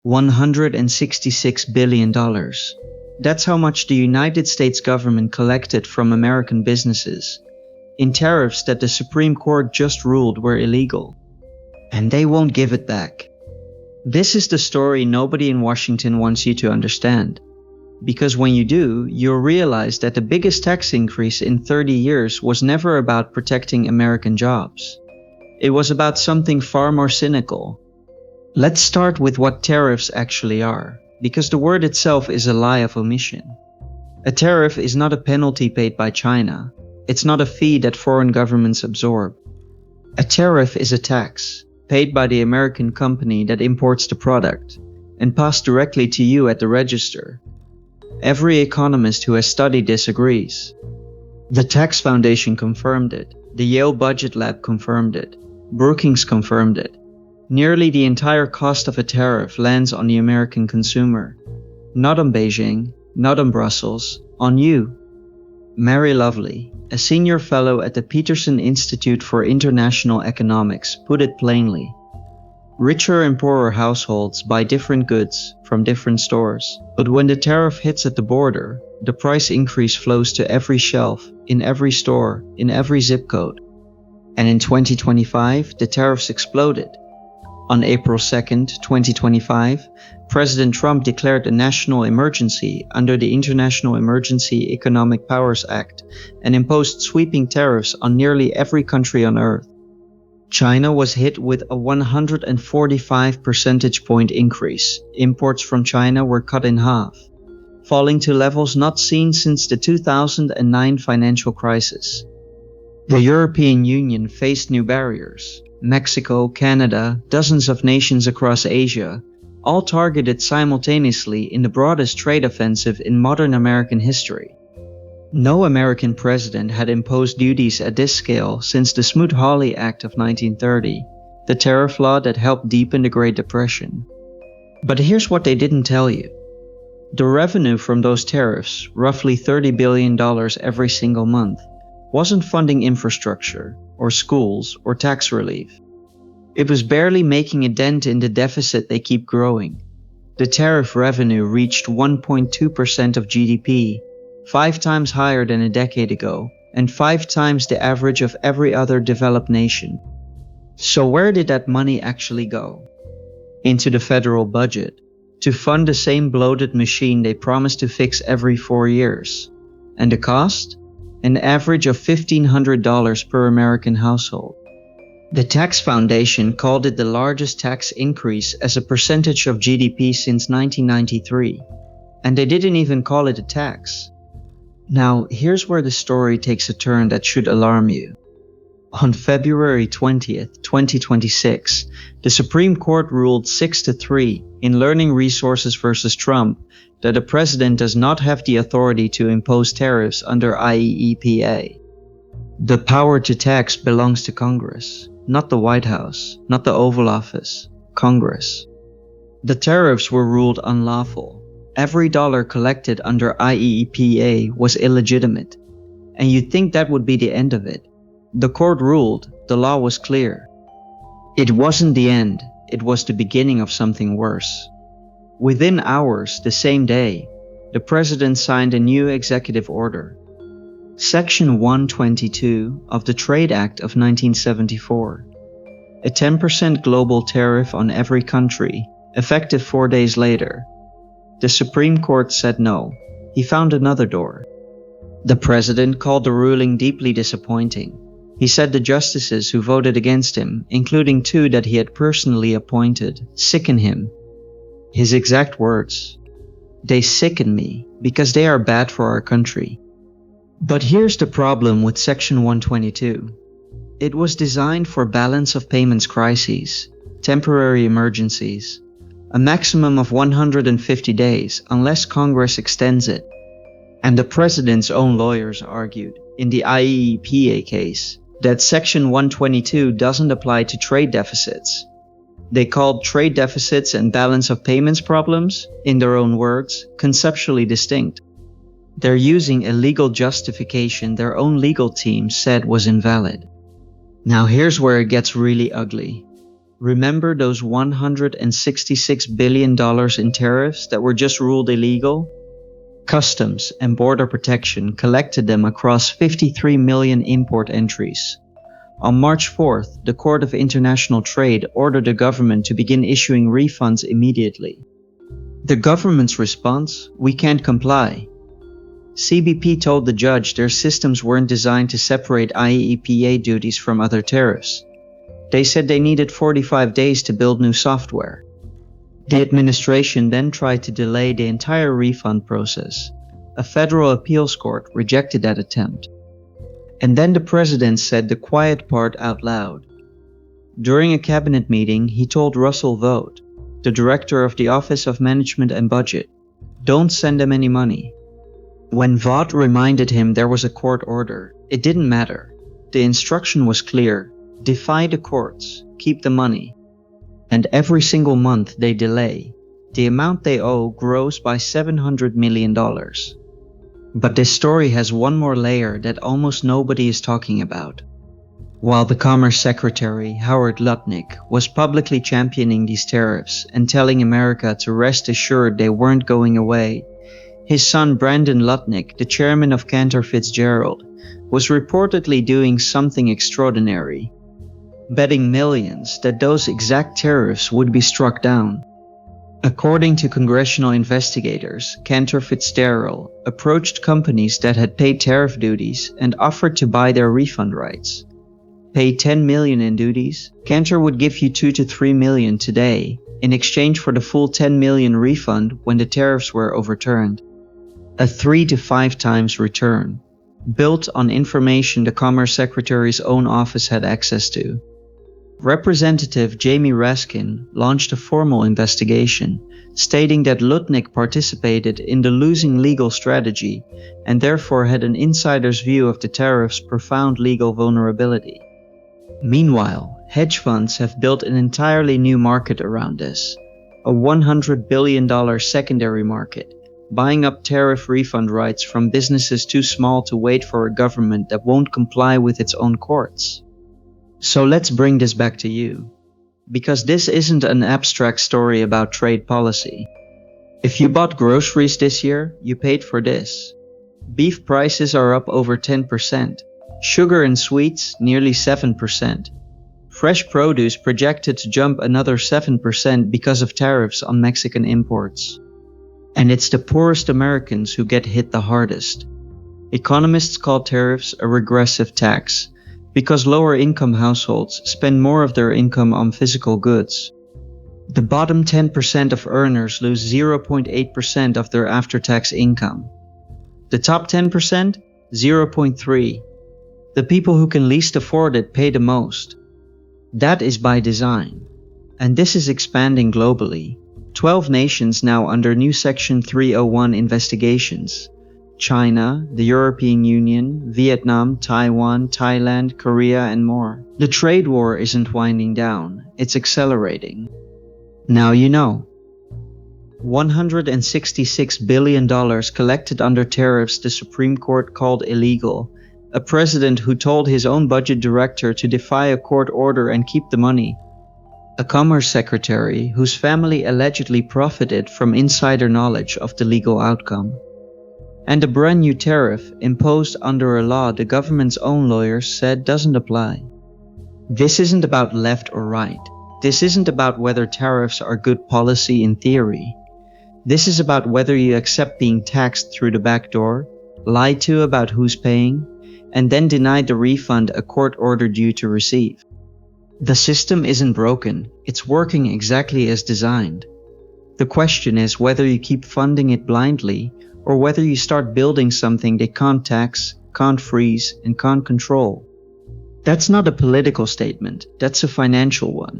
$166 billion. That's how much the United States government collected from American businesses in tariffs that the Supreme Court just ruled were illegal. And they won't give it back. This is the story nobody in Washington wants you to understand. Because when you do, you'll realize that the biggest tax increase in 30 years was never about protecting American jobs. It was about something far more cynical. Let's start with what tariffs actually are, because the word itself is a lie of omission. A tariff is not a penalty paid by China. It's not a fee that foreign governments absorb. A tariff is a tax paid by the American company that imports the product and passed directly to you at the register. Every economist who has studied this agrees. The Tax Foundation confirmed it. The Yale Budget Lab confirmed it. Brookings confirmed it. Nearly the entire cost of a tariff lands on the American consumer. Not on Beijing, not on Brussels, on you. Mary Lovely, a senior fellow at the Peterson Institute for International Economics, put it plainly. Richer and poorer households buy different goods from different stores, but when the tariff hits at the border, the price increase flows to every shelf, in every store, in every zip code. And in 2025, the tariffs exploded. On April 2nd, 2025, President Trump declared a national emergency under the International Emergency Economic Powers Act and imposed sweeping tariffs on nearly every country on Earth. China was hit with a 145 percentage point increase. Imports from China were cut in half, falling to levels not seen since the 2009 financial crisis. The European Union faced new barriers. Mexico, Canada, dozens of nations across Asia, all targeted simultaneously in the broadest trade offensive in modern American history. No American president had imposed duties at this scale since the Smoot-Hawley Act of 1930, the tariff law that helped deepen the Great Depression. But here's what they didn't tell you. The revenue from those tariffs, roughly $30 billion every single month, wasn't funding infrastructure, or schools, or tax relief. It was barely making a dent in the deficit they keep growing. The tariff revenue reached 1.2% of GDP, 5 times higher than a decade ago, and 5 times the average of every other developed nation. So where did that money actually go? Into the federal budget, to fund the same bloated machine they promised to fix every 4 years. And the cost? An average of $1,500 per American household. The Tax Foundation called it the largest tax increase as a percentage of GDP since 1993. And they didn't even call it a tax. Now, here's where the story takes a turn that should alarm you. On February 20th, 2026, the Supreme Court ruled 6-3 in Learning Resources versus Trump that a president does not have the authority to impose tariffs under IEEPA. The power to tax belongs to Congress, not the White House, not the Oval Office, Congress. The tariffs were ruled unlawful. Every dollar collected under IEEPA was illegitimate. And you'd think that would be the end of it. The court ruled, the law was clear. It wasn't the end, it was the beginning of something worse. Within hours, the same day, the president signed a new executive order. Section 122 of the Trade Act of 1974. A 10% global tariff on every country, effective 4 days later. The Supreme Court said no. He found another door. The president called the ruling deeply disappointing. He said the justices who voted against him, including 2 that he had personally appointed, sicken him. His exact words, "They sicken me because they are bad for our country." But here's the problem with Section 122. It was designed for balance of payments crises, temporary emergencies, a maximum of 150 days unless Congress extends it. And the president's own lawyers argued, in the IEEPA case, that Section 122 doesn't apply to trade deficits. They called trade deficits and balance of payments problems, in their own words, conceptually distinct. They're using a legal justification their own legal team said was invalid. Now here's where it gets really ugly. Remember those $166 billion in tariffs that were just ruled illegal? Customs and Border Protection collected them across 53 million import entries. On March 4th, the Court of International Trade ordered the government to begin issuing refunds immediately. The government's response? We can't comply. CBP told the judge their systems weren't designed to separate IEEPA duties from other tariffs. They said they needed 45 days to build new software. The administration then tried to delay the entire refund process. A federal appeals court rejected that attempt. And then the president said the quiet part out loud. During a cabinet meeting, he told Russell Vought, the director of the Office of Management and Budget, "Don't send them any money." When Vought reminded him there was a court order, it didn't matter. The instruction was clear: defy the courts, keep the money. And every single month they delay, the amount they owe grows by $700 million. But this story has one more layer that almost nobody is talking about. While the Commerce Secretary, Howard Lutnick, was publicly championing these tariffs and telling America to rest assured they weren't going away, his son Brandon Lutnick, the chairman of Cantor Fitzgerald, was reportedly doing something extraordinary, betting millions that those exact tariffs would be struck down. According to congressional investigators, Cantor Fitzgerald approached companies that had paid tariff duties and offered to buy their refund rights. Pay $10 million in duties, Cantor would give you $2 to $3 million today in exchange for the full $10 million refund when the tariffs were overturned. A 3 to 5 times return, built on information the Commerce Secretary's own office had access to. Representative Jamie Raskin launched a formal investigation, stating that Lutnick participated in the losing legal strategy and therefore had an insider's view of the tariff's profound legal vulnerability. Meanwhile, hedge funds have built an entirely new market around this, a $100 billion secondary market, buying up tariff refund rights from businesses too small to wait for a government that won't comply with its own courts. So let's bring this back to you, because this isn't an abstract story about trade policy. If you bought groceries this year, you paid for this. Beef prices are up over 10%, sugar and sweets nearly 7%. Fresh produce projected to jump another 7% because of tariffs on Mexican imports. And it's the poorest Americans who get hit the hardest. Economists call tariffs a regressive tax, because lower-income households spend more of their income on physical goods. The bottom 10% of earners lose 0.8% of their after-tax income. The top 10%? 0.3%. The people who can least afford it pay the most. That is by design. And this is expanding globally. 12 nations now under new Section 301 investigations. China, the European Union, Vietnam, Taiwan, Thailand, Korea, and more. The trade war isn't winding down, it's accelerating. Now you know. $166 billion collected under tariffs the Supreme Court called illegal. A president who told his own budget director to defy a court order and keep the money. A Commerce Secretary whose family allegedly profited from insider knowledge of the legal outcome. And a brand new tariff imposed under a law the government's own lawyers said doesn't apply. This isn't about left or right. This isn't about whether tariffs are good policy in theory. This is about whether you accept being taxed through the back door, lied to about who's paying, and then denied the refund a court ordered you to receive. The system isn't broken, it's working exactly as designed. The question is whether you keep funding it blindly, or whether you start building something they can't tax, can't freeze, and can't control. That's not a political statement, that's a financial one.